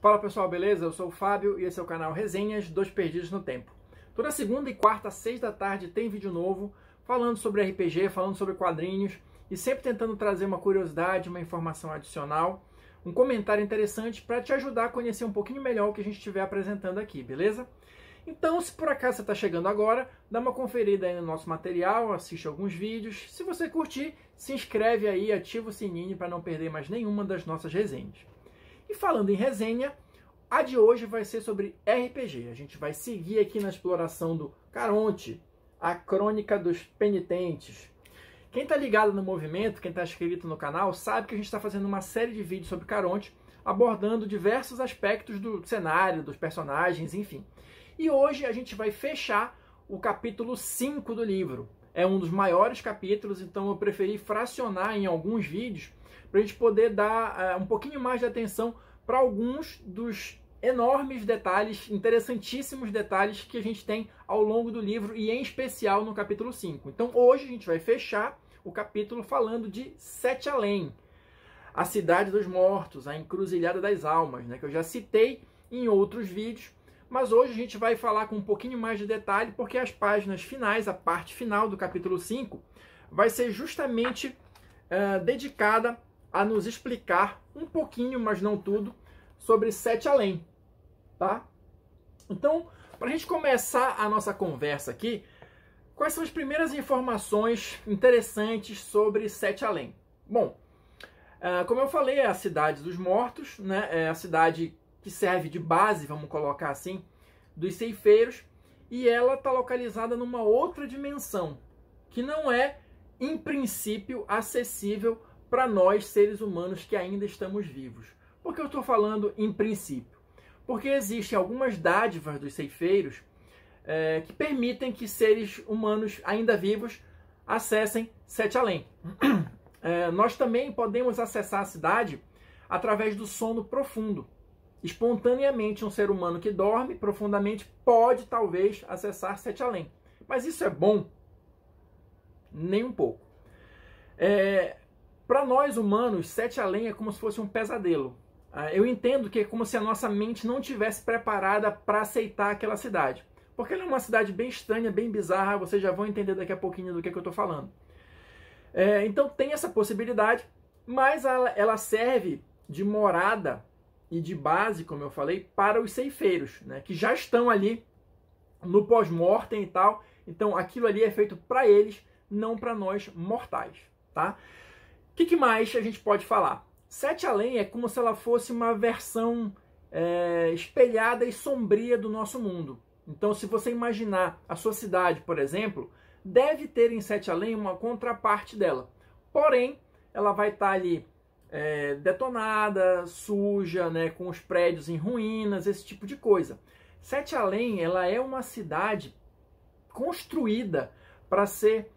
Fala pessoal, beleza? Eu sou o Fábio e esse é o canal Resenhas dos Perdidos no Tempo. Toda segunda e quarta às 6 da tarde tem vídeo novo falando sobre RPG, falando sobre quadrinhos e sempre tentando trazer uma curiosidade, uma informação adicional, um comentário interessante para te ajudar a conhecer um pouquinho melhor o que a gente estiver apresentando aqui, beleza? Então, se por acaso você está chegando agora, dá uma conferida aí no nosso material, assiste alguns vídeos. Se você curtir, se inscreve aí, ativa o sininho para não perder mais nenhuma das nossas resenhas. E falando em resenha, a de hoje vai ser sobre RPG. A gente vai seguir aqui na exploração do Caronte, a Crônica dos Penitentes. Quem está ligado no movimento, quem está inscrito no canal, sabe que a gente está fazendo uma série de vídeos sobre Caronte, abordando diversos aspectos do cenário, dos personagens, enfim. E hoje a gente vai fechar o capítulo 5 do livro. É um dos maiores capítulos, então eu preferi fracionar em alguns vídeos para a gente poder dar um pouquinho mais de atenção para alguns dos enormes detalhes, interessantíssimos detalhes que a gente tem ao longo do livro e em especial no capítulo 5. Então hoje a gente vai fechar o capítulo falando de Sete Além, a Cidade dos Mortos, a Encruzilhada das Almas, né, que eu já citei em outros vídeos. Mas hoje a gente vai falar com um pouquinho mais de detalhe, porque as páginas finais, a parte final do capítulo 5, vai ser justamente dedicada a nos explicar um pouquinho, mas não tudo, sobre Sete Além, tá? Então, para a gente começar a nossa conversa aqui, quais são as primeiras informações interessantes sobre Sete Além? Bom, como eu falei, é a Cidade dos Mortos, né? É a cidade que serve de base, vamos colocar assim, dos ceifeiros, e ela está localizada numa outra dimensão, que não é, em princípio, acessível para nós, seres humanos que ainda estamos vivos. Por que eu estou falando em princípio? Porque existem algumas dádivas dos ceifeiros que permitem que seres humanos ainda vivos acessem Sete Além. Nós também podemos acessar a cidade através do sono profundo. Espontaneamente, um ser humano que dorme profundamente pode, talvez, acessar Sete Além. Mas isso é bom? Nem um pouco. Para nós humanos, Sete Além é como se fosse um pesadelo. Eu entendo que é como se a nossa mente não tivesse preparada para aceitar aquela cidade. Porque ela é uma cidade bem estranha, bem bizarra, vocês já vão entender daqui a pouquinho do que eu estou falando. Então tem essa possibilidade, mas ela serve de morada e de base, como eu falei, para os ceifeiros, né, que já estão ali no pós-mortem e tal. Então aquilo ali é feito para eles, não para nós mortais, tá? O que mais a gente pode falar? Sete Além é como se ela fosse uma versão espelhada e sombria do nosso mundo. Então, se você imaginar a sua cidade, por exemplo, deve ter em Sete Além uma contraparte dela. Porém, ela vai estar ali detonada, suja, né, com os prédios em ruínas, esse tipo de coisa. Sete Além, ela é uma cidade construída para ser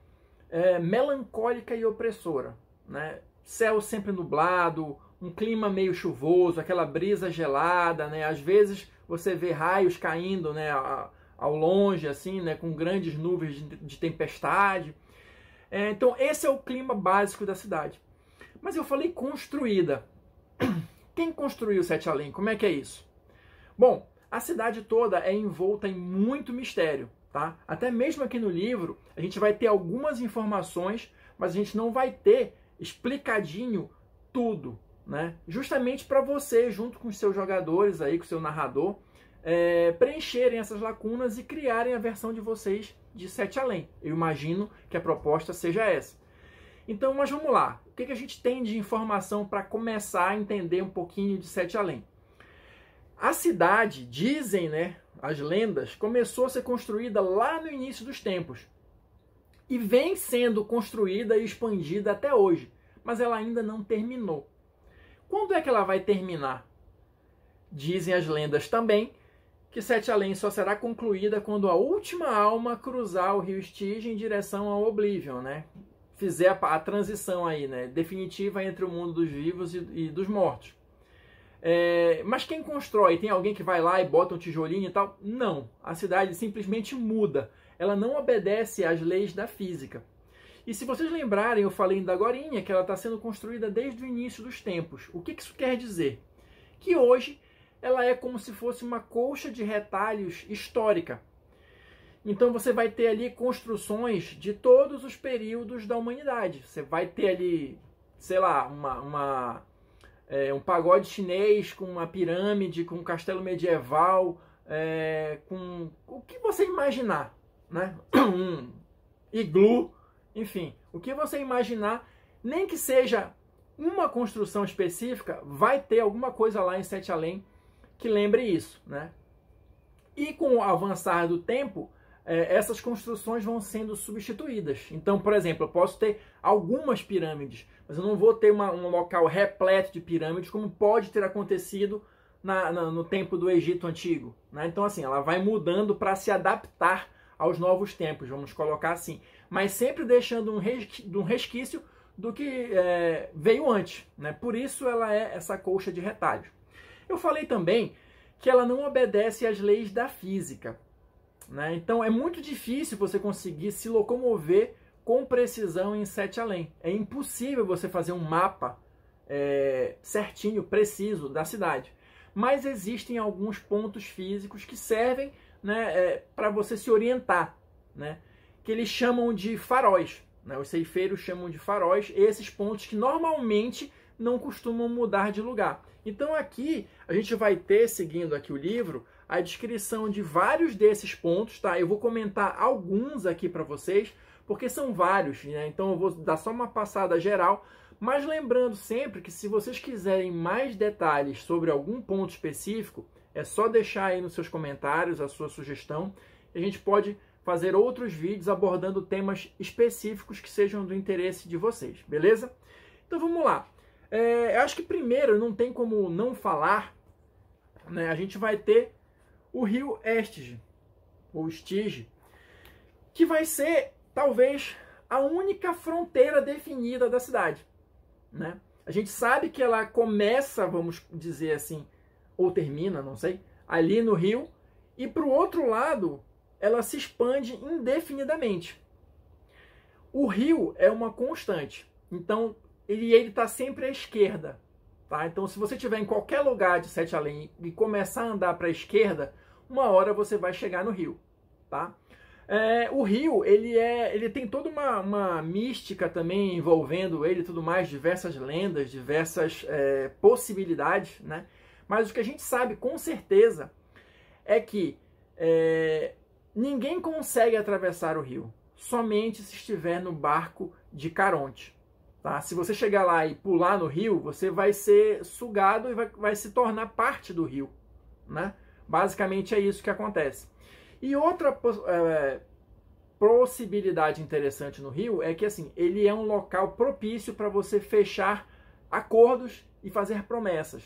melancólica e opressora, né? Céu sempre nublado, um clima meio chuvoso, aquela brisa gelada, né? Às vezes você vê raios caindo, né, ao longe, assim, né, com grandes nuvens de tempestade. Então esse é o clima básico da cidade. Mas eu falei construída. Quem construiu Sete Além? Como é que é isso? Bom, a cidade toda é envolta em muito mistério, tá? Até mesmo aqui no livro, a gente vai ter algumas informações, mas a gente não vai ter explicadinho tudo, né? Justamente para você, junto com os seus jogadores aí, com o seu narrador, preencherem essas lacunas e criarem a versão de vocês de Sete Além. Eu imagino que a proposta seja essa. Então, mas vamos lá. O que a gente tem de informação para começar a entender um pouquinho de Sete Além? A cidade, dizem, né, as lendas, começou a ser construída lá no início dos tempos. E vem sendo construída e expandida até hoje. Mas ela ainda não terminou. Quando é que ela vai terminar? Dizem as lendas também que Sete Além só será concluída quando a última alma cruzar o rio Stygia em direção ao Oblivion, né? Fizer a transição aí, né, definitiva entre o mundo dos vivos e dos mortos. Mas quem constrói? Tem alguém que vai lá e bota um tijolinho e tal? Não. A cidade simplesmente muda. Ela não obedece às leis da física. E se vocês lembrarem, eu falei ainda agorinha que ela está sendo construída desde o início dos tempos. O que isso quer dizer? Que hoje ela é como se fosse uma colcha de retalhos histórica. Então você vai ter ali construções de todos os períodos da humanidade. Você vai ter ali, sei lá, um pagode chinês com uma pirâmide, com um castelo medieval, com o que você imaginar, né? Um iglu, enfim, o que você imaginar, nem que seja uma construção específica, vai ter alguma coisa lá em Sete Além que lembre isso, né? E com o avançar do tempo, essas construções vão sendo substituídas. Então, por exemplo, eu posso ter algumas pirâmides, mas eu não vou ter um local repleto de pirâmides, como pode ter acontecido no tempo do Egito Antigo, né? Então, assim, ela vai mudando para se adaptar aos novos tempos, vamos colocar assim. Mas sempre deixando um resquício do que veio antes, né? Por isso ela é essa colcha de retalhos. Eu falei também que ela não obedece às leis da física, né? Então é muito difícil você conseguir se locomover com precisão em Sete Além. É impossível você fazer um mapa certinho, preciso da cidade. Mas existem alguns pontos físicos que servem, né, para você se orientar, né? Que eles chamam de faróis, né? Os ceifeiros chamam de faróis esses pontos que normalmente não costumam mudar de lugar. Então aqui a gente vai ter, seguindo aqui o livro, a descrição de vários desses pontos, tá? Eu vou comentar alguns aqui para vocês, porque são vários, né? Então eu vou dar só uma passada geral, mas lembrando sempre que se vocês quiserem mais detalhes sobre algum ponto específico, é só deixar aí nos seus comentários a sua sugestão, e a gente pode fazer outros vídeos abordando temas específicos que sejam do interesse de vocês, beleza? Então vamos lá. Eu acho que primeiro, não tem como não falar, né? A gente vai ter o rio Estige, ou Estige, que vai ser, talvez, a única fronteira definida da cidade, né? A gente sabe que ela começa, vamos dizer assim, ou termina, não sei, ali no rio, e para o outro lado, ela se expande indefinidamente. O rio é uma constante, então ele está sempre à esquerda, tá? Então, se você estiver em qualquer lugar de Sete Além e começar a andar para a esquerda, uma hora você vai chegar no rio, tá? O rio, ele tem toda uma mística também envolvendo ele e tudo mais, diversas lendas, diversas possibilidades, né? Mas o que a gente sabe com certeza é que ninguém consegue atravessar o rio, somente se estiver no barco de Caronte. Tá? Se você chegar lá e pular no rio, você vai ser sugado e vai se tornar parte do rio, né? Basicamente é isso que acontece. E outra possibilidade interessante no rio é que assim, ele é um local propício para você fechar acordos e fazer promessas.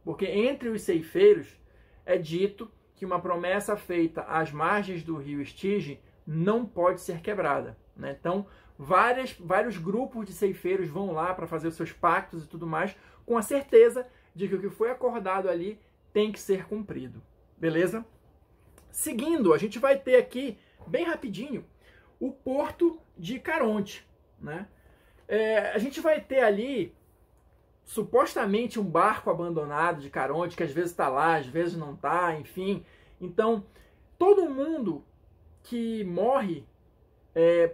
Porque entre os ceifeiros é dito que uma promessa feita às margens do rio Estige não pode ser quebrada, né? Então, vários grupos de ceifeiros vão lá para fazer os seus pactos e tudo mais, com a certeza de que o que foi acordado ali tem que ser cumprido. Beleza? Seguindo, a gente vai ter aqui, bem rapidinho, o Porto de Caronte, né? A gente vai ter ali, supostamente, um barco abandonado de Caronte, que às vezes está lá, às vezes não está, enfim. Então, todo mundo que morre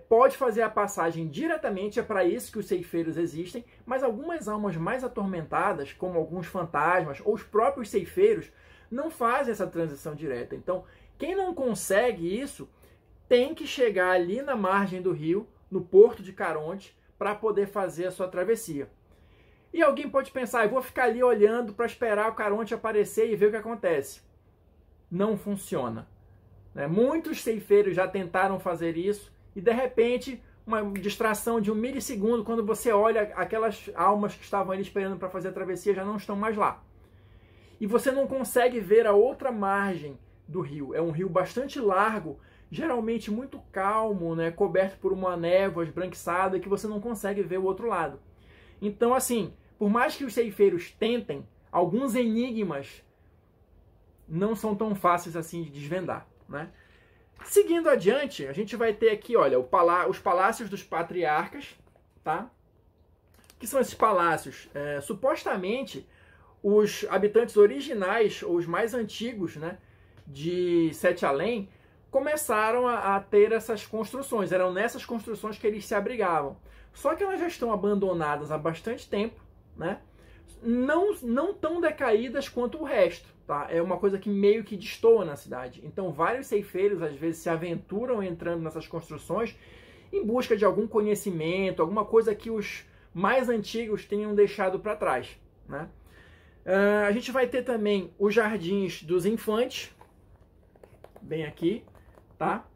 pode fazer a passagem diretamente, é para isso que os ceifeiros existem, mas algumas almas mais atormentadas, como alguns fantasmas ou os próprios ceifeiros, não fazem essa transição direta. Então, quem não consegue isso, tem que chegar ali na margem do rio, no Porto de Caronte, para poder fazer a sua travessia. E alguém pode pensar, eu vou ficar ali olhando para esperar o Caronte aparecer e ver o que acontece. Não funciona. Muitos ceifeiros já tentaram fazer isso, e de repente, uma distração de 1 milissegundo, quando você olha, aquelas almas que estavam ali esperando para fazer a travessia já não estão mais lá. E você não consegue ver a outra margem do rio. É um rio bastante largo, geralmente muito calmo, né, coberto por uma névoa esbranquiçada, que você não consegue ver o outro lado. Então, assim, por mais que os ceifeiros tentem, alguns enigmas não são tão fáceis assim de desvendar, né? Seguindo adiante, a gente vai ter aqui, olha, os palácios dos patriarcas, tá? Que são esses palácios? Supostamente, os habitantes originais, ou os mais antigos, né, de Sete Além, começaram a ter essas construções. Eram nessas construções que eles se abrigavam. Só que elas já estão abandonadas há bastante tempo, né? Não tão decaídas quanto o resto, tá? É uma coisa que meio que destoa na cidade. Então vários ceifeiros às vezes se aventuram entrando nessas construções em busca de algum conhecimento, alguma coisa que os mais antigos tenham deixado para trás, né? A gente vai ter também os Jardins dos Infantes, bem aqui, tá?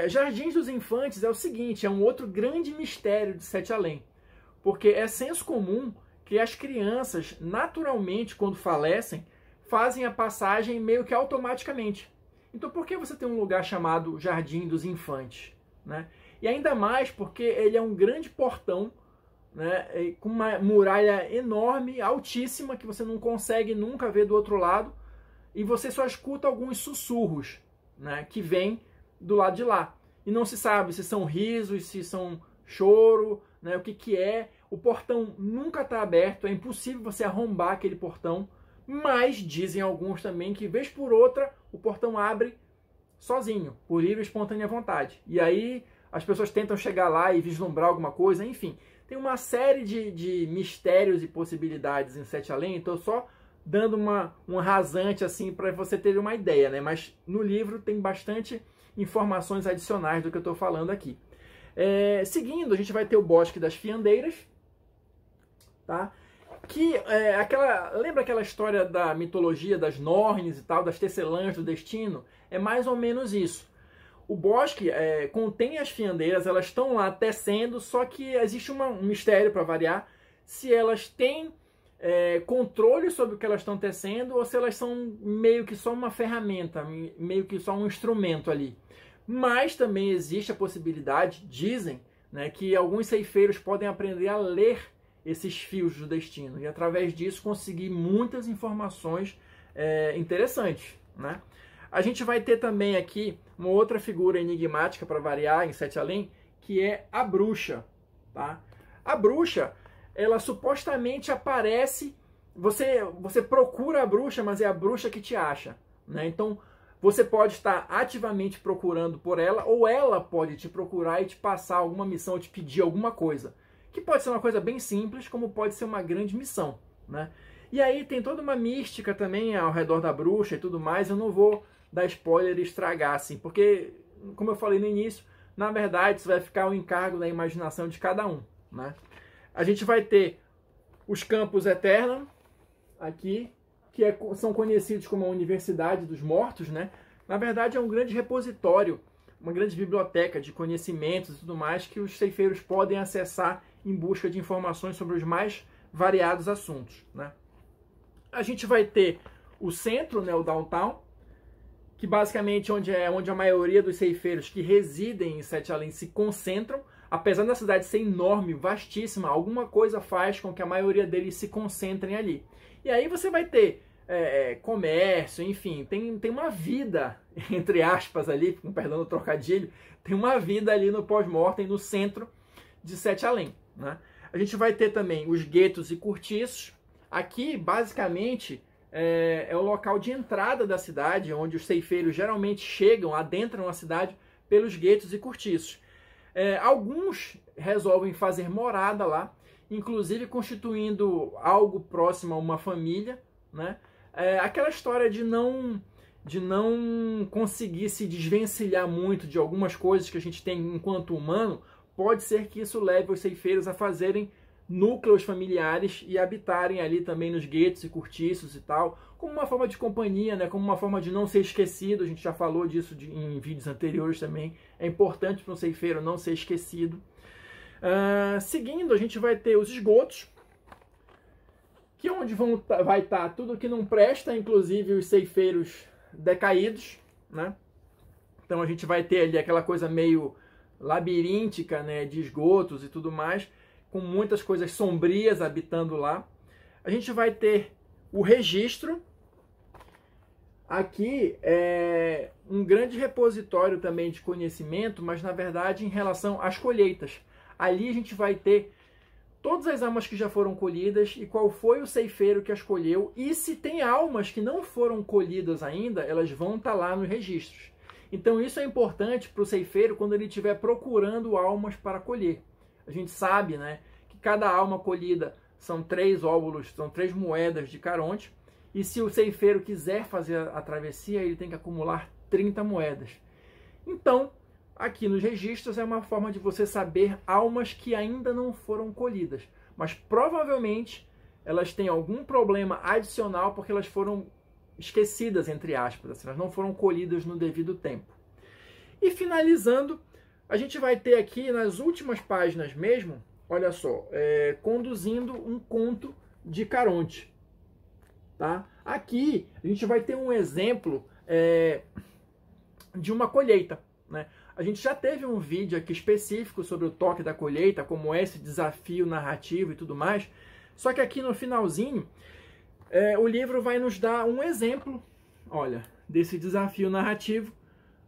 Jardins dos Infantes é o seguinte, é um outro grande mistério de Sete Além, porque é senso comum que as crianças, naturalmente, quando falecem, fazem a passagem meio que automaticamente. Então por que você tem um lugar chamado Jardim dos Infantes, né? E ainda mais porque ele é um grande portão, né, com uma muralha enorme, altíssima, que você não consegue nunca ver do outro lado, e você só escuta alguns sussurros, né, que vêm do lado de lá. E não se sabe se são risos, se são choro, né, o que é. O portão nunca está aberto, é impossível você arrombar aquele portão, mas dizem alguns também que, vez por outra, o portão abre sozinho, por livre e espontânea vontade. E aí as pessoas tentam chegar lá e vislumbrar alguma coisa, enfim. Tem uma série de mistérios e possibilidades em Sete Além, então só dando um rasante assim para você ter uma ideia, né? Mas no livro tem bastante informações adicionais do que eu estou falando aqui. Seguindo, a gente vai ter o Bosque das Fiandeiras, tá? Que lembra aquela história da mitologia das Nornes e tal, das tecelãs do destino? É mais ou menos isso. O bosque contém as fiandeiras, elas estão lá tecendo, só que existe um mistério para variar, se elas têm controle sobre o que elas estão tecendo ou se elas são meio que só uma ferramenta, meio que só um instrumento ali. Mas também existe a possibilidade, dizem, né, que alguns ceifeiros podem aprender a ler esses fios do destino e através disso conseguir muitas informações interessantes, né? A gente vai ter também aqui uma outra figura enigmática para variar em Sete Além, que é a bruxa, tá? A bruxa, ela supostamente aparece, você procura a bruxa, mas é a bruxa que te acha, né? Então, você pode estar ativamente procurando por ela, ou ela pode te procurar e te passar alguma missão, ou te pedir alguma coisa, que pode ser uma coisa bem simples, como pode ser uma grande missão, né? E aí tem toda uma mística também ao redor da bruxa e tudo mais, eu não vou dar spoiler e estragar, assim, porque, como eu falei no início, na verdade isso vai ficar ao encargo da imaginação de cada um, né? A gente vai ter os Campos Eternos, aqui, que são conhecidos como a Universidade dos Mortos, né? Na verdade é um grande repositório, uma grande biblioteca de conhecimentos e tudo mais que os ceifeiros podem acessar em busca de informações sobre os mais variados assuntos, né? A gente vai ter o centro, né, o downtown, que basicamente onde a maioria dos ceifeiros que residem em Sete Além se concentram. Apesar da cidade ser enorme, vastíssima, alguma coisa faz com que a maioria deles se concentrem ali. E aí você vai ter comércio, enfim, tem uma vida, entre aspas ali, com perdão do trocadilho, tem uma vida ali no pós-mortem, no centro de Sete Além, né? A gente vai ter também os guetos e cortiços. Aqui, basicamente, é o local de entrada da cidade, onde os ceifeiros geralmente chegam, adentram a cidade pelos guetos e cortiços. Alguns resolvem fazer morada lá, inclusive constituindo algo próximo a uma família, né? Aquela história de não conseguir se desvencilhar muito de algumas coisas que a gente tem enquanto humano, pode ser que isso leve os ceifeiros a fazerem núcleos familiares e habitarem ali também nos guetos e cortiços e tal, como uma forma de companhia, né? Como uma forma de não ser esquecido. A gente já falou disso em vídeos anteriores também. É importante para um ceifeiro não ser esquecido. Seguindo, a gente vai ter os esgotos, que é onde vai estar tudo que não presta, inclusive os ceifeiros decaídos, né? Então a gente vai ter ali aquela coisa meio labiríntica, né, de esgotos e tudo mais, com muitas coisas sombrias habitando lá. A gente vai ter o registro. Aqui é um grande repositório também de conhecimento, mas na verdade em relação às colheitas. Ali a gente vai ter todas as almas que já foram colhidas e qual foi o ceifeiro que as colheu. E se tem almas que não foram colhidas ainda, elas vão estar lá nos registros. Então isso é importante para o ceifeiro quando ele estiver procurando almas para colher. A gente sabe, né, que cada alma colhida são 3 óvulos, são 3 moedas de Caronte. E se o ceifeiro quiser fazer a travessia, ele tem que acumular 30 moedas. Então, aqui nos registros é uma forma de você saber almas que ainda não foram colhidas. Mas provavelmente elas têm algum problema adicional porque elas foram esquecidas, entre aspas, assim, elas não foram colhidas no devido tempo. E finalizando, a gente vai ter aqui nas últimas páginas mesmo, olha só, conduzindo um conto de Caronte. Tá? Aqui a gente vai ter um exemplo de uma colheita, né? A gente já teve um vídeo aqui específico sobre o toque da colheita, como é esse desafio narrativo e tudo mais. Só que aqui no finalzinho, o livro vai nos dar um exemplo, olha, desse desafio narrativo,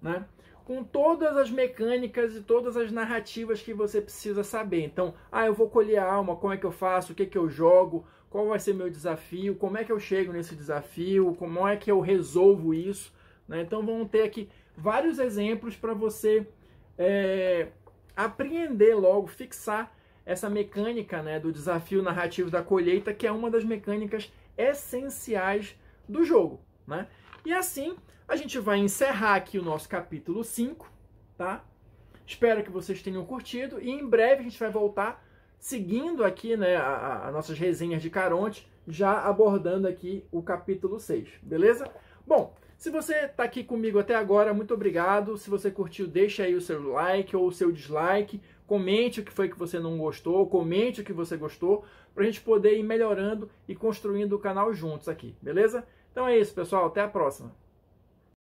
né? Com todas as mecânicas e todas as narrativas que você precisa saber. Então, eu vou colher a alma, como é que eu faço, o que eu jogo, qual vai ser meu desafio, como é que eu chego nesse desafio, como é que eu resolvo isso, né? Então, vamos ter aqui vários exemplos para você apreender logo, fixar essa mecânica, né, do desafio narrativo da colheita, que é uma das mecânicas essenciais do jogo, né? E assim, a gente vai encerrar aqui o nosso capítulo 5, tá? Espero que vocês tenham curtido e em breve a gente vai voltar seguindo aqui, né, as nossas resenhas de Caronte, já abordando aqui o capítulo 6, beleza? Bom, se você está aqui comigo até agora, muito obrigado. Se você curtiu, deixa aí o seu like ou o seu dislike. Comente o que foi que você não gostou, comente o que você gostou, para a gente poder ir melhorando e construindo o canal juntos aqui, beleza? Então é isso, pessoal. Até a próxima.